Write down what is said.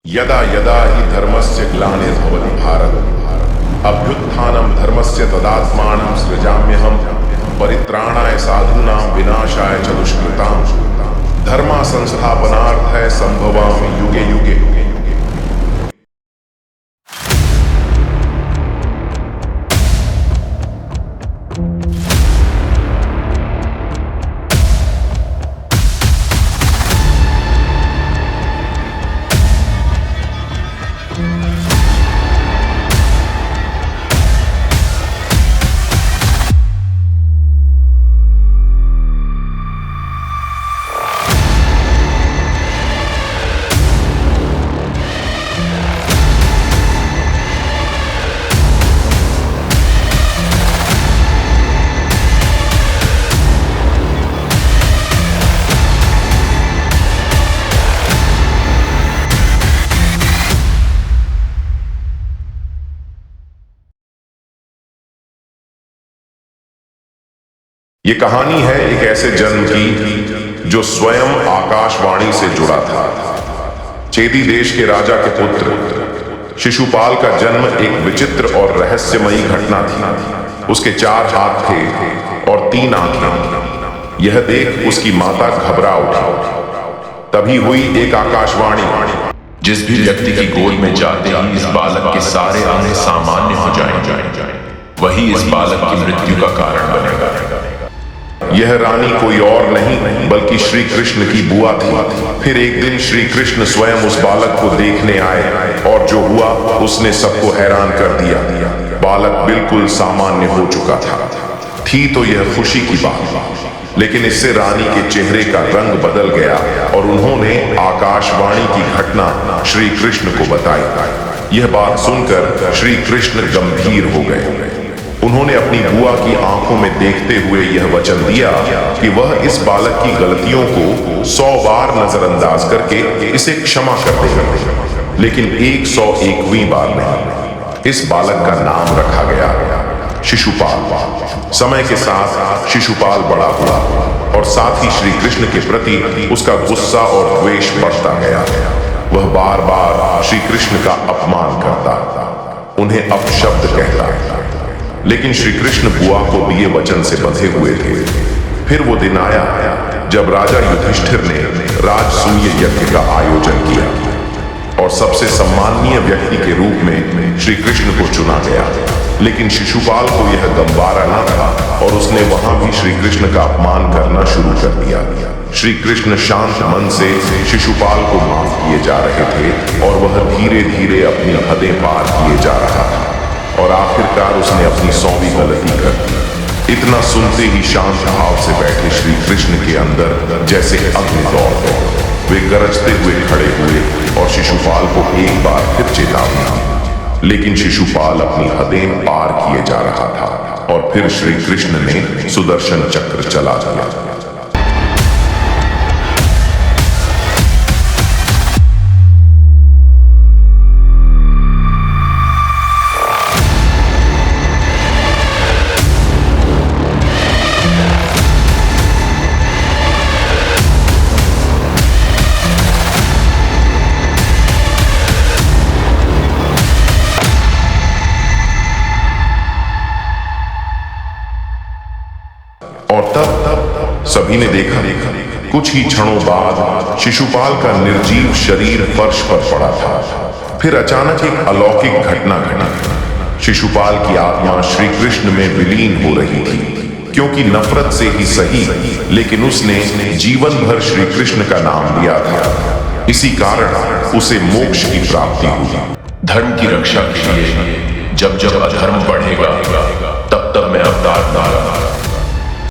यदा यदा हि धर्मस्य ग्लानिर्भवति भारत अभ्युत्थानं धर्मस्य तदात्मानं सृजाम्यहं परित्राणाय साधूनां विनाशाय च दुष्कृतां धर्म संस्थापनार्थाय संभवामि युगे युगे। ये कहानी है एक ऐसे जन्म की जो स्वयं आकाशवाणी से जुड़ा था। चेदी देश के राजा के पुत्र शिशुपाल का जन्म एक विचित्र और रहस्यमयी घटना थी। उसके 4 हाथ थे और 3 आंखें। यह देख उसकी माता घबरा उठी। तभी हुई एक आकाशवाणी, जिस भी व्यक्ति की गोद में जाते ही इस बालक के सारे अंग सामान्य हो जाएंगे, वही इस बालक की मृत्यु का कारण बनेगा। यह रानी कोई और नहीं बल्कि श्री कृष्ण की बुआ थी। फिर एक दिन श्री कृष्ण स्वयं उस बालक को देखने आए और जो हुआ उसने सबको हैरान कर दिया। बालक बिल्कुल सामान्य हो चुका था। थी तो यह खुशी की बात, लेकिन इससे रानी के चेहरे का रंग बदल गया और उन्होंने आकाशवाणी की घटना श्री कृष्ण को बताई। यह बात सुनकर श्री कृष्ण गंभीर हो गए। उन्होंने अपनी बुआ की आंखों में देखते हुए यह वचन दिया कि वह इस बालक की गलतियों को 100 बार नजरअंदाज करके इसे क्षमा कर देगा, लेकिन 101वीं बार नहीं। इस बालक का नाम रखा गया शिशुपाल। समय के साथ शिशुपाल बड़ा हुआ और साथ ही श्री कृष्ण के प्रति उसका गुस्सा और द्वेष बढ़ता गया। वह बार बार श्री कृष्ण का अपमान करता, उन्हें अपशब्द कहता। लेकिन श्री कृष्ण बुआ को दिए वचन से बंधे हुए थे। फिर वो दिन आया जब राजा युधिष्ठिर ने राजसूय यज्ञ का आयोजन किया और सबसे सम्माननीय व्यक्ति के रूप में श्री कृष्ण को चुना गया। लेकिन शिशुपाल को यह गंवारा न था और उसने वहां भी श्री कृष्ण का अपमान करना शुरू कर दिया। श्री कृष्ण शांत मन से शिशुपाल को माफ किए जा रहे थे और वह धीरे धीरे अपनी हदें पार किए जा रहा था और आखिरकार उसने अपनी 100वीं गलती कर दी। इतना सुनते ही शांत भाव से बैठे श्री कृष्ण के अंदर जैसे अग्नि दौड़ गए। वे गरजते हुए खड़े हुए और शिशुपाल को एक बार फिर चेतावनी दी, लेकिन शिशुपाल अपनी हदें पार किए जा रहा था और फिर श्री कृष्ण ने सुदर्शन चक्र चला दिया। और तब सभी ने देखा कुछ ही क्षणों बाद शिशुपाल का निर्जीव शरीर फर्श पर पड़ा था। फिर अचानक एक अलौकिक घटना घटी। शिशुपाल की आत्मा श्री कृष्ण में विलीन हो रही थी, क्योंकि नफरत से ही सही, लेकिन उसने जीवन भर श्री कृष्ण का नाम लिया था। इसी कारण उसे मोक्ष की प्राप्ति हुई। धर्म की रक्षा के लिए जब जब अधर्म बढ़ेगा, तब तब मैं अवतार डालूंगा।